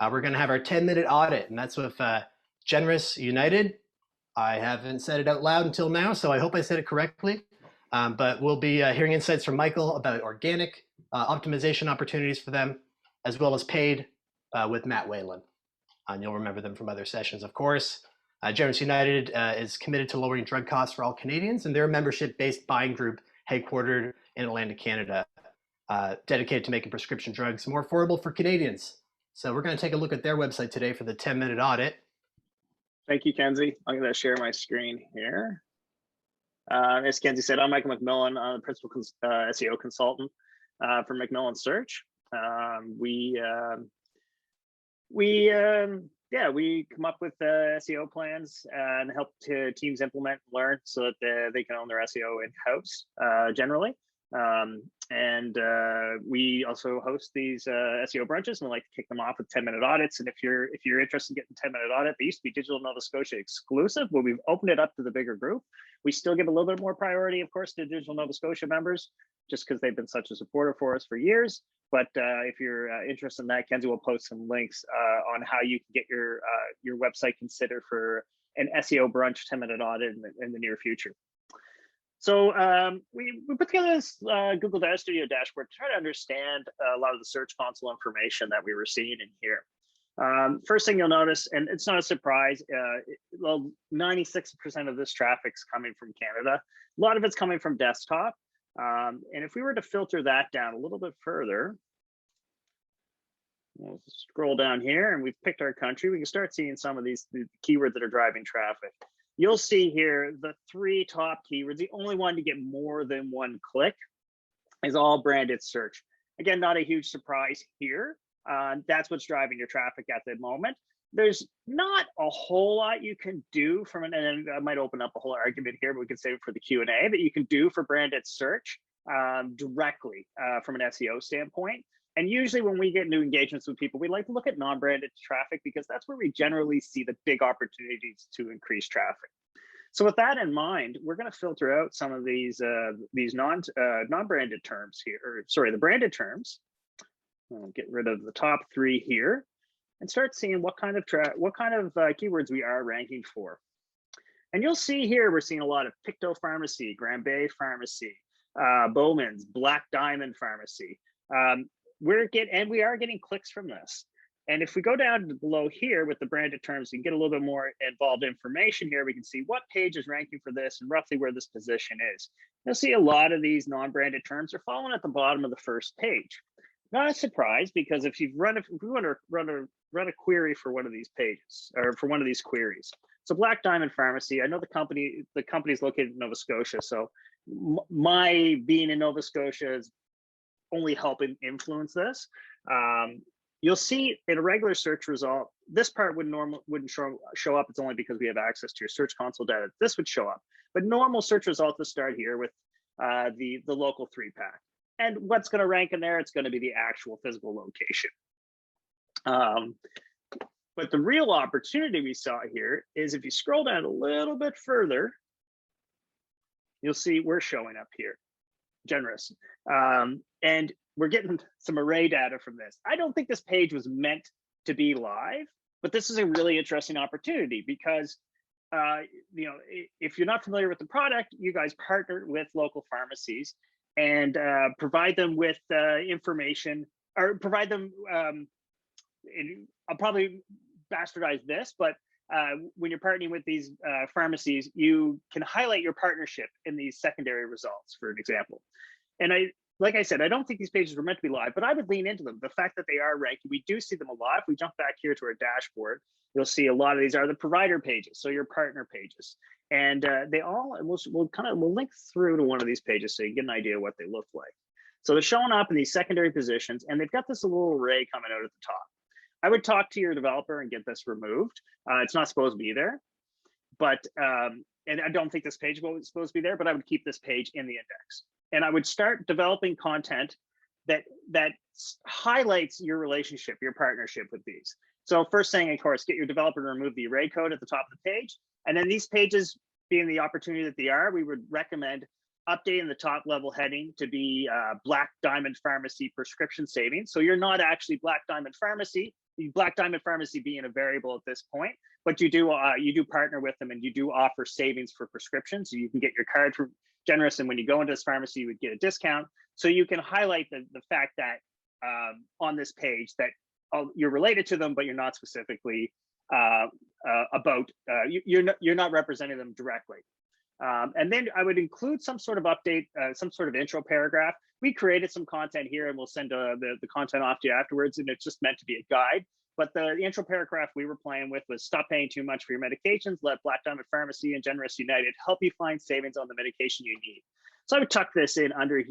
We're going to have our 10-minute audit, and that's with Genrus United. I haven't said it out loud until now, so I hope I said it correctly. But we'll be hearing insights from Michael about organic optimization opportunities for them, as well as paid with Matt Whalen. And you'll remember them from other sessions, of course. Genrus United is committed to lowering drug costs for all Canadians, and they're a membership-based buying group headquartered in Atlanta, Canada, dedicated to making prescription drugs more affordable for Canadians. So we're going to take a look at their website today for the 10-minute audit. Thank you, Kenzie. I'm going to share my screen here. As Kenzie said, I'm Michael McMillan. I'm the principal SEO consultant for McMillan Search. We come up with SEO plans and help teams implement and learn so that they can own their SEO in-house generally. We also host these SEO brunches, and we like to kick them off with 10-minute audits. And if you're interested in getting 10-minute audit, they used to be Digital Nova Scotia exclusive, but we've opened it up to the bigger group. We still give a little bit more priority, of course, to Digital Nova Scotia members, just because they've been such a supporter for us for years. But if you're interested in that, Kenzie will post some links on how you can get your website considered for an SEO brunch 10-minute audit in the near future. So we put together this Google Data Studio dashboard to try to understand a lot of the Search Console information that we were seeing in here. First thing you'll notice, and it's not a surprise, 96% of this traffic's coming from Canada. A lot of it's coming from desktop. And if we were to filter that down a little bit further, we'll scroll down here and we've picked our country, we can start seeing some of the keywords that are driving traffic. You'll see here the 3 top keywords. The only one to get more than 1 click is all branded search. Again, not a huge surprise here. That's what's driving your traffic at the moment. There's not a whole lot you can do from an, and I might open up a whole argument here, but we can save it for the Q&A, that you can do for branded search directly from an SEO standpoint. And usually when we get into engagements with people, we like to look at non-branded traffic because that's where we generally see the big opportunities to increase traffic. So with that in mind, we're going to filter out some of these non-branded terms here, or sorry, the branded terms. I'll get rid of the top 3 here and start seeing what kind of keywords we are ranking for. And you'll see here, we're seeing a lot of Picto Pharmacy, Grand Bay Pharmacy, Bowman's, Black Diamond Pharmacy. We are getting clicks from this. And if we go down below here with the branded terms, you can get a little bit more involved information here. We can see what page is ranking for this and roughly where this position is. You'll see a lot of these non-branded terms are following at the bottom of the first page. Not a surprise, because if we want to run a query for one of these pages, or for one of these queries. So Black Diamond Pharmacy, I know the company is located in Nova Scotia. So my being in Nova Scotia is only helping influence this. You'll see in a regular search result, this part wouldn't show up. It's only because we have access to your Search Console data. This would show up, but normal search results will start here with the local 3-pack. And what's going to rank in there? It's going to be the actual physical location. But the real opportunity we saw here is if you scroll down a little bit further, you'll see we're showing up here, Genrus. And we're getting some array data from this. I don't think this page was meant to be live, but this is a really interesting opportunity because if you're not familiar with the product, you guys partner with local pharmacies and provide them with information, or provide them, I'll probably bastardize this, but when you're partnering with these pharmacies, you can highlight your partnership in these secondary results, for an example. And like I said, I don't think these pages were meant to be live, but I would lean into them. The fact that they are ranked, we do see them a lot. If we jump back here to our dashboard, you'll see a lot of these are the provider pages, so your partner pages. And they all, we'll link through to one of these pages so you get an idea of what they look like. So they're showing up in these secondary positions, and they've got this little array coming out at the top. I would talk to your developer and get this removed. It's not supposed to be there, but and I don't think this page is supposed to be there, but I would keep this page in the index. And I would start developing content that highlights your relationship, your partnership with these. So first thing, of course, get your developer to remove the array code at the top of the page. And then these pages, being the opportunity that they are, we would recommend updating the top level heading to be Black Diamond Pharmacy prescription savings. So you're not actually Black Diamond Pharmacy, Black Diamond Pharmacy being a variable at this point, but you do partner with them and you do offer savings for prescriptions. So you can get your card from Genrus, and when you go into this pharmacy, you would get a discount. So you can highlight the fact that on this page that you're related to them, but you're not specifically you're not representing them directly. And then I would include some sort of update, some sort of intro paragraph. We created some content here, and we'll send the content off to you afterwards, and it's just meant to be a guide. But the intro paragraph we were playing with was stop paying too much for your medications. Let Black Diamond Pharmacy and Genrus United help you find savings on the medication you need. So I would tuck this in under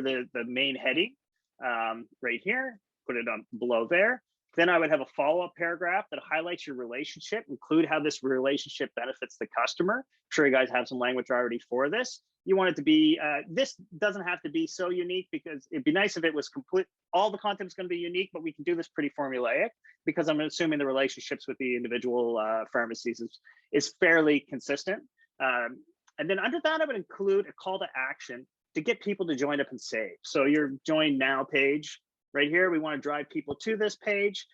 the main heading right here, put it on below there. Then I would have a follow-up paragraph that highlights your relationship, include how this relationship benefits the customer. I'm sure you guys have some language already for this. You want it to be, this doesn't have to be so unique, because it'd be nice if it was complete, all the content is going to be unique, but we can do this pretty formulaic, because I'm assuming the relationships with the individual pharmacies is fairly consistent. And then under that, I would include a call to action to get people to join up and save. So your join now page, right here, we want to drive people to this page.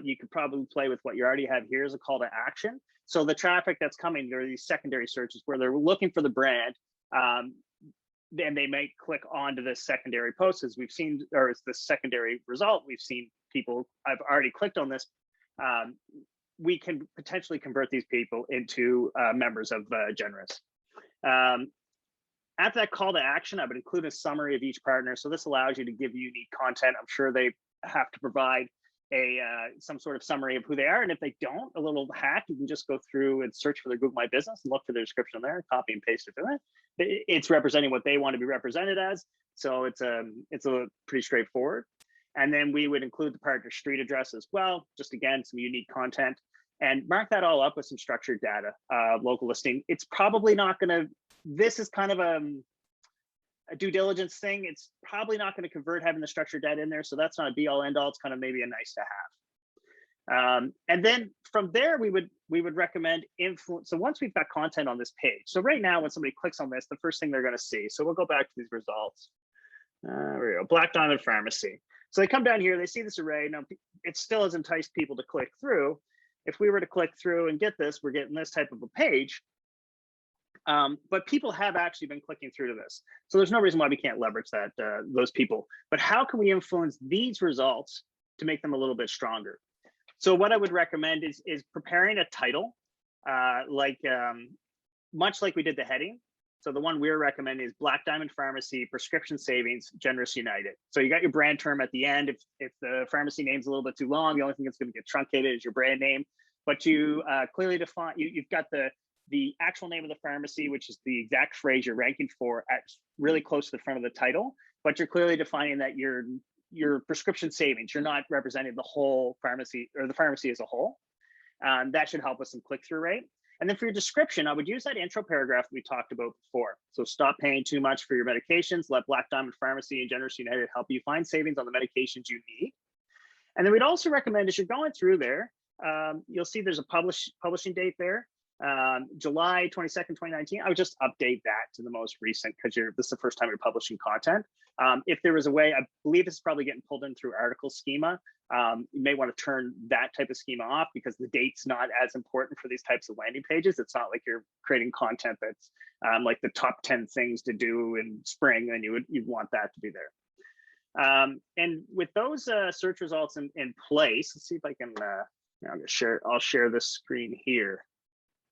You could probably play with what you already have here as a call to action. So the traffic that's coming, there are these secondary searches where they're looking for the brand, then they may click onto this secondary post, as we've seen, or it's the secondary result. We've seen people, I've already clicked on this. We can potentially convert these people into members of Genrus. At that call to action, I would include a summary of each partner. So this allows you to give unique content. I'm sure they have to provide some sort of summary of who they are. And if they don't, a little hack, you can just go through and search for their Google My Business and look for their description there, copy and paste it to it. It's representing what they want to be represented as. So it's a pretty straightforward. And then we would include the partner street address as well. Just again, some unique content, and mark that all up with some structured data, local listing. It's probably not going to, this is kind of a due diligence thing. It's probably not going to convert having the structured data in there. So that's not a be all end all. It's kind of maybe a nice to have. And then from there, we would recommend influence. So once we've got content on this page, so right now, when somebody clicks on this, the first thing they're going to see. So we'll go back to these results. There we go, Black Diamond Pharmacy. So they come down here, they see this array. Now, it still has enticed people to click through. If we were to click through and get this, we're getting this type of a page. But people have actually been clicking through to this. So there's no reason why we can't leverage that, those people. But how can we influence these results to make them a little bit stronger? So what I would recommend is preparing a title, much like we did the heading. So the one we're recommending is Black Diamond Pharmacy, Prescription Savings, Genrus United. So you got your brand term at the end. If the pharmacy name's a little bit too long, the only thing that's going to get truncated is your brand name. But you clearly define, you've got the actual name of the pharmacy, which is the exact phrase you're ranking for at really close to the front of the title. But you're clearly defining that your prescription savings, you're not representing the whole pharmacy or the pharmacy as a whole. That should help with some click-through rate. And then for your description, I would use that intro paragraph we talked about before. So stop paying too much for your medications. Let Black Diamond Pharmacy and Genrus United help you find savings on the medications you need. And then we'd also recommend, as you're going through there, you'll see there's a publishing date there. July 22nd, 2019, I would just update that to the most recent, because this is the first time you're publishing content. If there was a way, I believe this is probably getting pulled in through article schema. You may want to turn that type of schema off, because the date's not as important for these types of landing pages. It's not like you're creating content that's like the top 10 things to do in spring, and you'd want that to be there. And with those search results in place, let's see if I can, I'll share this screen here.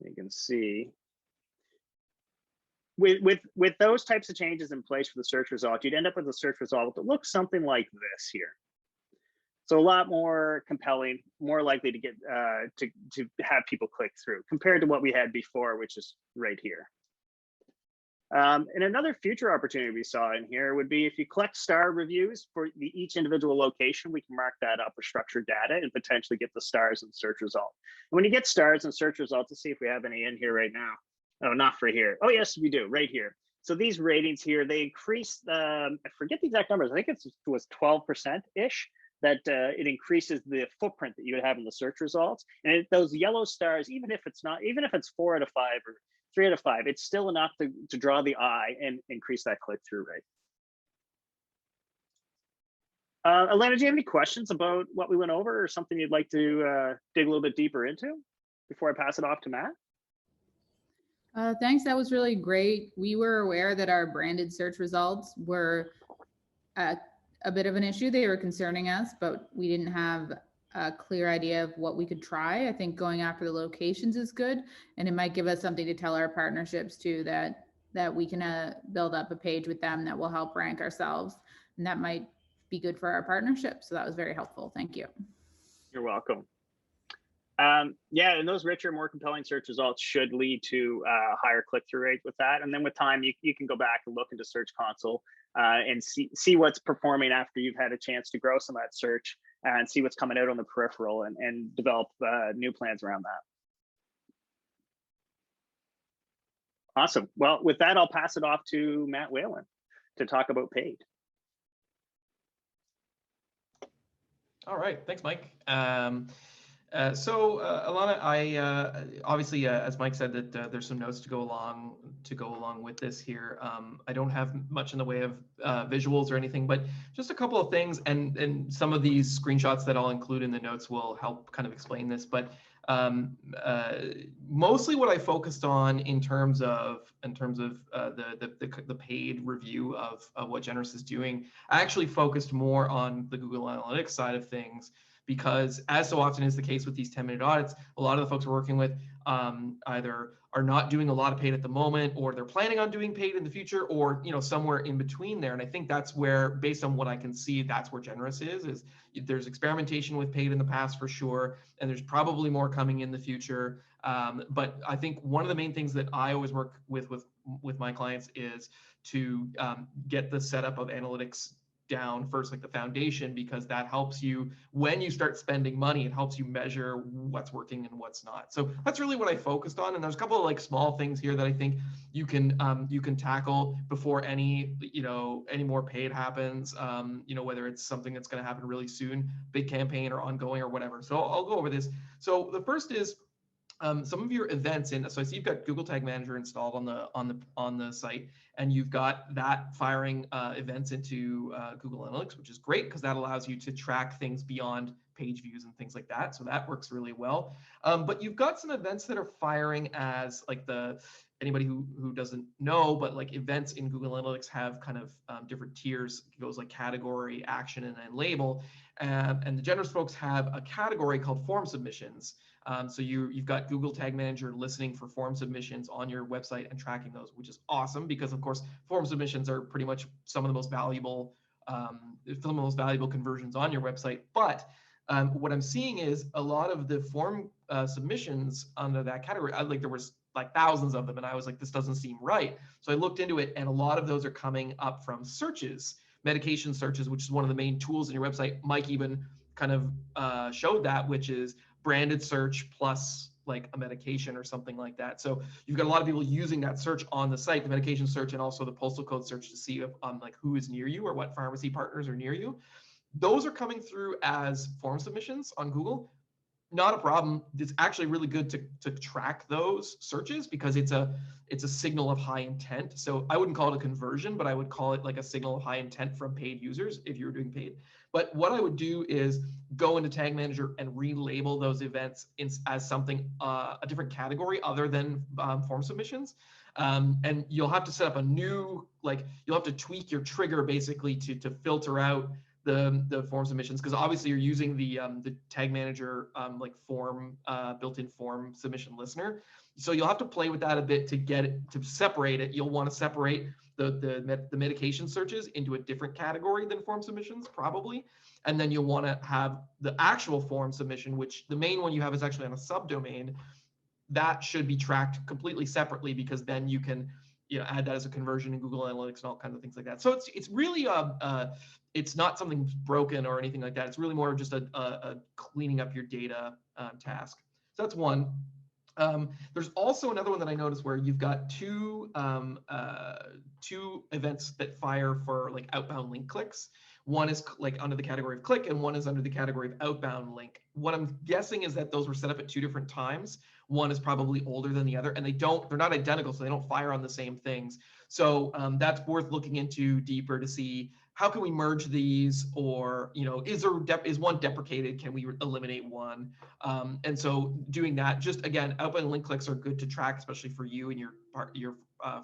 You can see with those types of changes in place for the search result, you'd end up with a search result that looks something like this here. So a lot more compelling, more likely to get to have people click through compared to what we had before, which is right here. And another future opportunity we saw in here would be if you collect star reviews for each individual location, we can mark that up with structured data and potentially get the stars in the search result. And when you get stars in search results, let's see if we have any in here right now. Oh, not for here. Oh, yes, we do, right here. So these ratings here, they increase, I forget the exact numbers. I think it was 12%-ish that it increases the footprint that you would have in the search results. And those yellow stars, even if it's 4 out of 5 or 3 out of 5, it's still enough to draw the eye and increase that click-through rate. Elena, do you have any questions about what we went over, or something you'd like to dig a little bit deeper into before I pass it off to Matt? Thanks, that was really great. We were aware that our branded search results were a bit of an issue. They were concerning us, but we didn't have a clear idea of what we could try. I think going after the locations is good, and it might give us something to tell our partnerships too, that we can build up a page with them that will help rank ourselves, and that might be good for our partnership. So that was very helpful. Thank you. You're welcome. Yeah, and those richer, more compelling search results should lead to higher click-through rate with that. And then with time, you can go back and look into Search Console and see what's performing after you've had a chance to grow some of that search, and see what's coming out on the peripheral, and develop new plans around that. Awesome. Well, with that, I'll pass it off to Matt Whalen to talk about paid. All right, thanks, Mike. Alana, I obviously, as Mike said, that there's some notes to go along with this here. I don't have much in the way of visuals or anything, but just a couple of things, and some of these screenshots that I'll include in the notes will help kind of explain this. But mostly what I focused on in terms of the paid review of what Genrus is doing, I actually focused more on the Google Analytics side of things, because as so often is the case with these 10-minute audits, a lot of the folks we're working with either are not doing a lot of paid at the moment, or they're planning on doing paid in the future, or somewhere in between there. And I think that's where, based on what I can see, that's where Genrus is there's experimentation with paid in the past for sure, and there's probably more coming in the future. But I think one of the main things that I always work with my clients is to get the setup of analytics down first, like the foundation, because that helps you when you start spending money. It helps you measure what's working and what's not. So that's really what I focused on. And there's a couple of like small things here that I think you can tackle before any more paid happens. Whether it's something that's going to happen really soon, big campaign or ongoing or whatever. So I'll go over this. So the first is some of your events so I see you've got Google Tag Manager installed on the site, and you've got that firing events into Google Analytics, which is great because that allows you to track things beyond page views and things like that. So that works really well. But you've got some events that are firing as like anybody who doesn't know, but like events in Google Analytics have kind of different tiers. It goes like category, action, and then label. And the Genrus folks have a category called form submissions. So you've got Google Tag Manager listening for form submissions on your website and tracking those, which is awesome because, of course, form submissions are pretty much some of the most valuable conversions on your website. But what I'm seeing is a lot of the form submissions under that category, there was like thousands of them, and I was like, this doesn't seem right. So I looked into it, and a lot of those are coming up from searches, medication searches, which is one of the main tools in your website. Mike even kind of showed that, which is branded search plus like a medication or something like that. So you've got a lot of people using that search on the site, the medication search and also the postal code search, to see if like who is near you or what pharmacy partners are near you. Those are coming through as form submissions on Google. Not a problem. It's actually really good to track those searches because it's a signal of high intent. So I wouldn't call it a conversion, but I would call it like a signal of high intent from paid users if you were doing paid. But what I would do is go into Tag Manager and relabel those events as something, a different category other than form submissions. And you'll have to set up a new, you'll have to tweak your trigger basically to filter out the form submissions, because obviously you're using the Tag Manager form built-in form submission listener. So you'll have to play with that a bit to get it to separate it. You'll want to separate the medication searches into a different category than form submissions, probably. And then you'll want to have the actual form submission, which the main one you have is actually on a subdomain. That should be tracked completely separately, because then you can add that as a conversion in Google Analytics and all kinds of things like that. So it's really it's not something broken or anything like that. It's really more just a cleaning up your data task. So that's one. There's also another one that I noticed where you've got two events that fire for like outbound link clicks. One is like under the category of click, and one is under the category of outbound link. What I'm guessing is that those were set up at two different times. One is probably older than the other, and they're not identical, so they don't fire on the same things. So that's worth looking into deeper to see how can we merge these, or is one deprecated? Can we eliminate one? And so doing that, just again, outbound link clicks are good to track, especially for you and your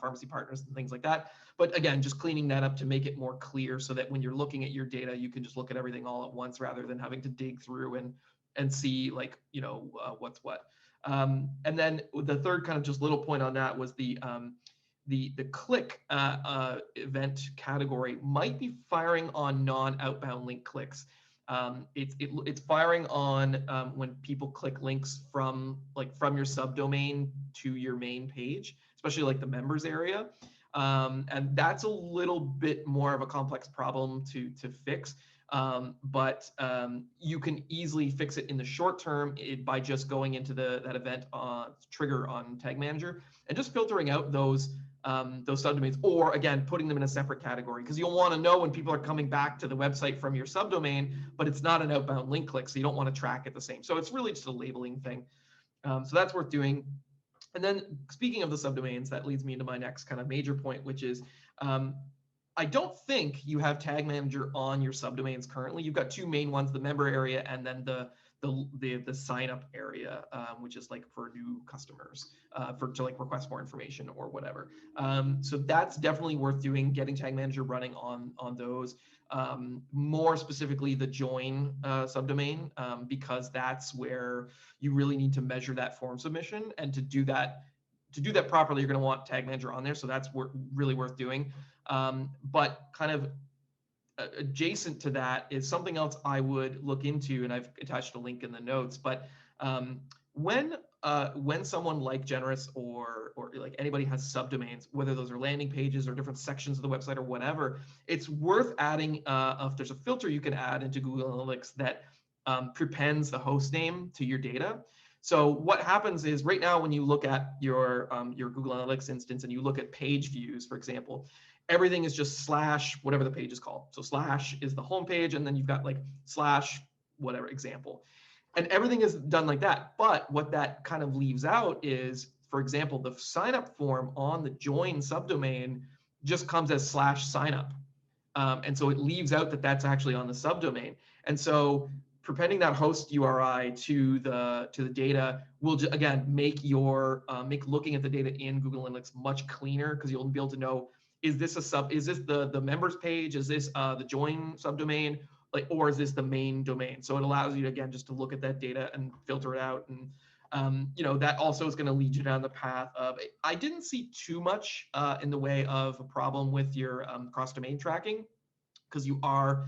pharmacy partners and things like that. But again, just cleaning that up to make it more clear, so that when you're looking at your data, you can just look at everything all at once rather than having to dig through and see what's what. And then the third kind of just little point on that was the click event category might be firing on non-outbound link clicks. It's firing on when people click links from your subdomain to your main page, especially like the members area. And that's a little bit more of a complex problem to fix. But you can easily fix it in the short term by just going into that event trigger on Tag Manager and just filtering out those subdomains, or again, putting them in a separate category, because you'll want to know when people are coming back to the website from your subdomain, but it's not an outbound link click, so you don't want to track it the same. So it's really just a labeling thing. So that's worth doing. And then speaking of the subdomains, that leads me into my next kind of major point, which is I don't think you have Tag Manager on your subdomains currently. You've got two main ones, the member area and then the sign up area, which is like for new customers, to like request more information or whatever. So that's definitely worth doing, getting Tag Manager running on those. More specifically, the join subdomain, because that's where you really need to measure that form submission, and to do that properly, you're going to want Tag Manager on there. So that's really worth doing. But kind of adjacent to that is something else I would look into, and I've attached a link in the notes. But when someone like Genrus or like anybody has subdomains, whether those are landing pages or different sections of the website or whatever, it's worth adding. If there's a filter you can add into Google Analytics that prepends the host name to your data. So what happens is, right now when you look at your Google Analytics instance and you look at page views, for example, everything is just / whatever the page is called. So / is the home page, and then you've got like / whatever example. And everything is done like that. But what that kind of leaves out is, for example, the sign up form on the join subdomain just comes as /sign up. And so it leaves out that that's actually on the subdomain. And so prepending that host URI to the data will again make looking at the data in Google Analytics much cleaner, because you'll be able to know, is this the members page? Is this the join subdomain? Or is this the main domain? So it allows you to, again, just to look at that data and filter it out. And that also is going to lead you down the path of, I didn't see too much in the way of a problem with your cross-domain tracking, because you're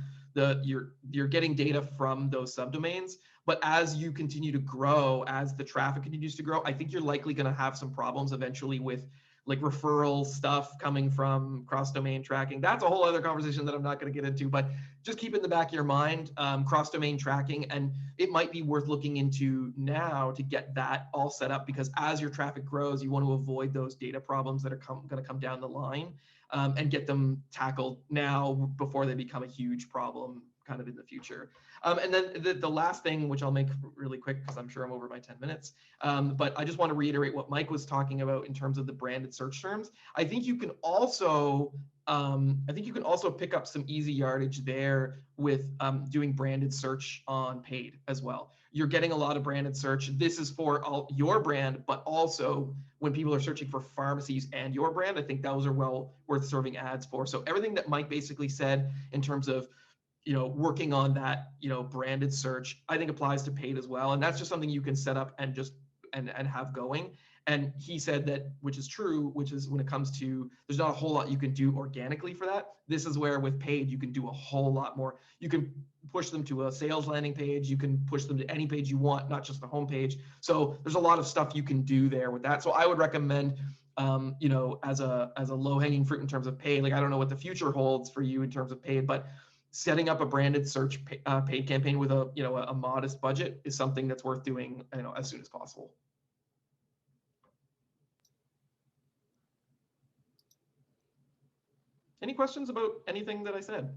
getting data from those subdomains. But as you continue to grow, as the traffic continues to grow, I think you're likely going to have some problems eventually with like referral stuff coming from cross-domain tracking. That's a whole other conversation that I'm not going to get into, but just keep in the back of your mind, cross-domain tracking, and it might be worth looking into now to get that all set up, because as your traffic grows, you want to avoid those data problems that are going to come down the line, and get them tackled now before they become a huge problem kind of in the future. And then the last thing, which I'll make really quick because I'm sure I'm over my 10 minutes, but I just want to reiterate what Mike was talking about in terms of the branded search terms. I think you can also pick up some easy yardage there with doing branded search on paid as well. You're getting a lot of branded search. This is for your brand, but also when people are searching for pharmacies and your brand, I think those are well worth serving ads for. So everything that Mike basically said in terms of working on that, branded search, I think applies to paid as well. And that's just something you can set up and just and have going. And he said that, which is true, which is when it comes to, there's not a whole lot you can do organically for that. This is where with paid, you can do a whole lot more. You can push them to a sales landing page. You can push them to any page you want, not just the home page. So there's a lot of stuff you can do there with that. So I would recommend, as a low hanging fruit in terms of paid, like I don't know what the future holds for you in terms of paid, but setting up a branded search paid campaign with a modest budget is something that's worth doing, as soon as possible. Any questions about anything that I said?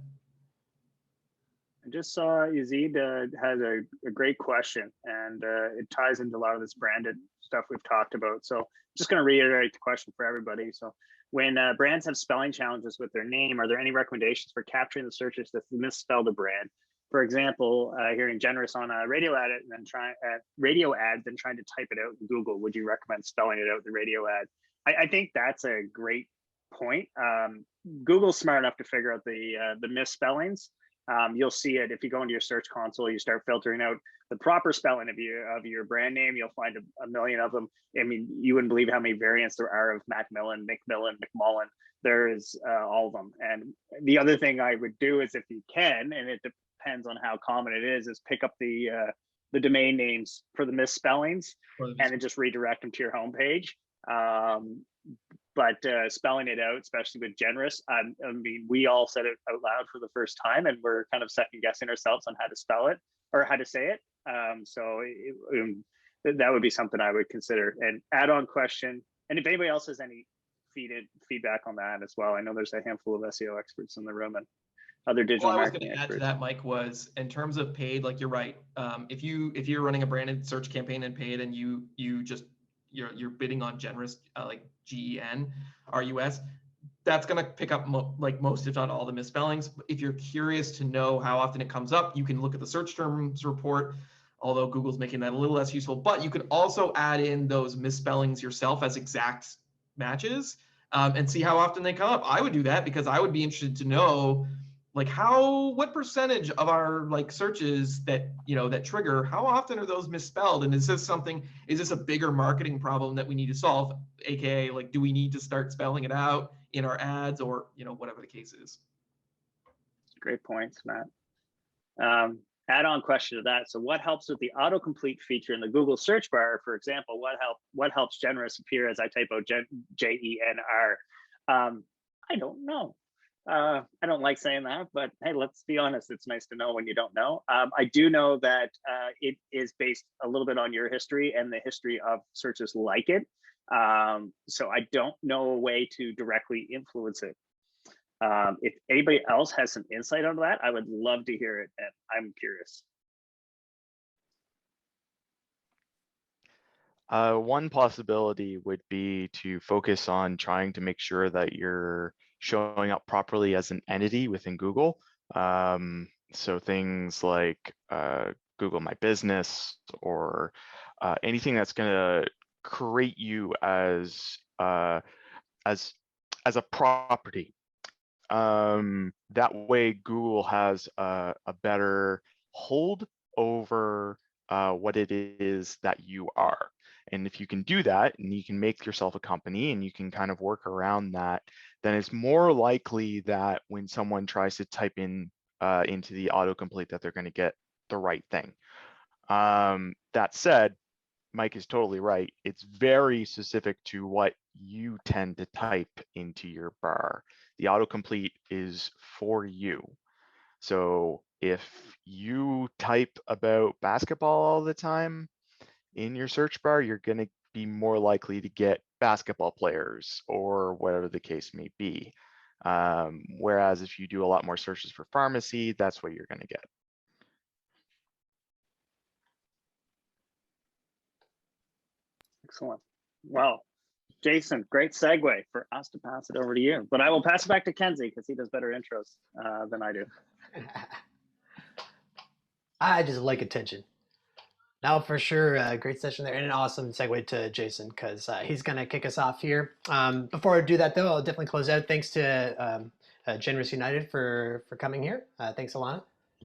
I just saw Yazid has a great question, and it ties into a lot of this branded stuff we've talked about. So just going to reiterate the question for everybody. So when brands have spelling challenges with their name, are there any recommendations for capturing the searches that misspelled a brand? For example, hearing Genrus on a radio ad and then trying to type it out in Google, would you recommend spelling it out in the radio ad? I think that's a great point. Google's smart enough to figure out the misspellings. You'll see it if you go into your search console, you start filtering out the proper spelling of your brand name. You'll find a million of them. I mean, you wouldn't believe how many variants there are of Macmillan, McMillan, McMullen. There is all of them. And the other thing I would do is, if you can, and it depends on how common it is pick up the domain names for the misspellings and then just redirect them to your homepage. But spelling it out, especially with Genrus, I mean, we all said it out loud for the first time, and we're kind of second guessing ourselves on how to spell it or how to say it. That would be something I would consider. An add-on question, and if anybody else has any feedback on that as well, I know there's a handful of SEO experts in the room and other digital marketing experts. I was going to add to that, Mike, was in terms of paid, like you're right. If you're running a branded search campaign and paid, and you're bidding on Genrus, like GENRUS, that's going to pick up like most, if not all, the misspellings. If you're curious to know how often it comes up, you can look at the search terms report, although Google's making that a little less useful. But you can also add in those misspellings yourself as exact matches and see how often they come up. I would do that because I would be interested to know, like, what percentage of our like searches that trigger, how often are those misspelled? And is this a bigger marketing problem that we need to solve? AKA, like, do we need to start spelling it out in our ads, or whatever the case is? Great points, Matt. Add-on question to that. So what helps with the autocomplete feature in the Google search bar? For example, what helps Genrus appear as I type out Genr? I don't know. I don't like saying that, but hey, let's be honest. It's nice to know when you don't know. I do know that it is based a little bit on your history and the history of searches like it. So I don't know a way to directly influence it. If anybody else has some insight on that, I would love to hear it, and I'm curious. One possibility would be to focus on trying to make sure that you're showing up properly as an entity within Google. So things like Google My Business, or anything that's going to create you as a property. That way Google has a better hold over what it is that you are. And if you can do that, and you can make yourself a company, and you can kind of work around that, then it's more likely that when someone tries to type in into the autocomplete, that they're going to get the right thing. That said, Mike is totally right. It's very specific to what you tend to type into your bar. The autocomplete is for you. So if you type about basketball all the time in your search bar, you're going to be more likely to get basketball players, or whatever the case may be. Whereas if you do a lot more searches for pharmacy, that's what you're going to get. Excellent. Well, Jason, great segue for us to pass it over to you. But I will pass it back to Kenzie because he does better intros than I do. I just like attention. Now, for sure, great session there, and an awesome segue to Jason, because he's going to kick us off here. Before I do that, though, I'll definitely close out. Thanks to Genrus United for coming here. Thanks, Alana.